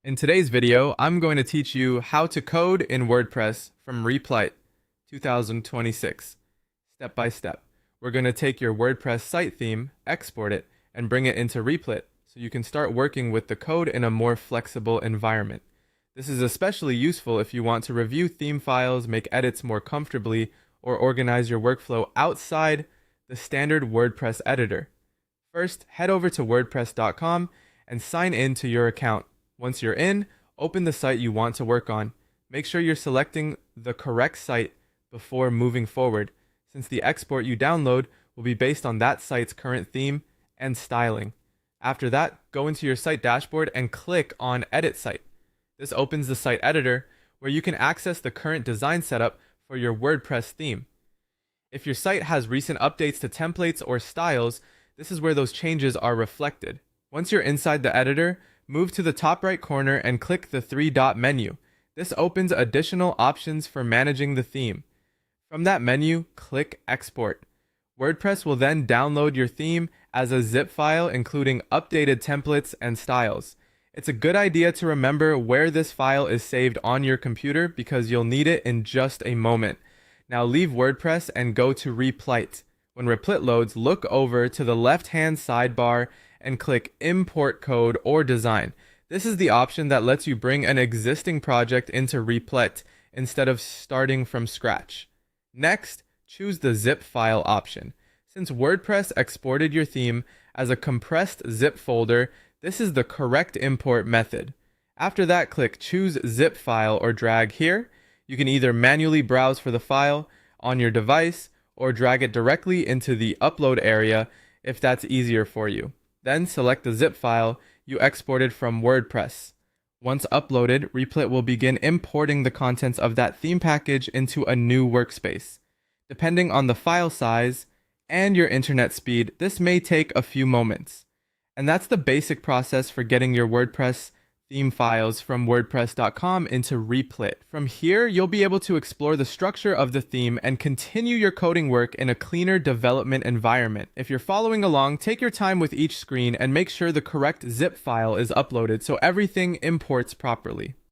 In today's video, I'm going to teach you how to code in WordPress from Replit 2026, step by step. We're going to take your WordPress site theme, export it, and bring it into Replit so you can start working with the code in a more flexible environment. This is especially useful if you want to review theme files, make edits more comfortably, or organize your workflow outside the standard WordPress editor. First, head over to wordpress.com and sign in to your account. Once you're in, open the site you want to work on. Make sure you're selecting the correct site before moving forward, since the export you download will be based on that site's current theme and styling. After that, go into your site dashboard and click on Edit Site. This opens the site editor where you can access the current design setup for your WordPress theme. If your site has recent updates to templates or styles, this is where those changes are reflected. Once you're inside the editor, move to the top right corner and click the three-dot menu. This opens additional options for managing the theme. From that menu, click Export. WordPress will then download your theme as a zip file including updated templates and styles. It's a good idea to remember where this file is saved on your computer because you'll need it in just a moment. Now leave WordPress and go to Replit. When Replit loads, look over to the left-hand sidebar and click Import Code or Design. This is the option that lets you bring an existing project into Replit instead of starting from scratch. Next, choose the zip file option. Since WordPress exported your theme as a compressed zip folder, this is the correct import method. After that, click Choose Zip File or drag here. You can either manually browse for the file on your device or drag it directly into the upload area if that's easier for you. Then select the zip file you exported from WordPress. Once uploaded, Replit will begin importing the contents of that theme package into a new workspace. Depending on the file size and your internet speed, this may take a few moments. And that's the basic process for getting your WordPress theme files from wordpress.com into Replit. From here, you'll be able to explore the structure of the theme and continue your coding work in a cleaner development environment. If you're following along, take your time with each screen and make sure the correct zip file is uploaded so everything imports properly.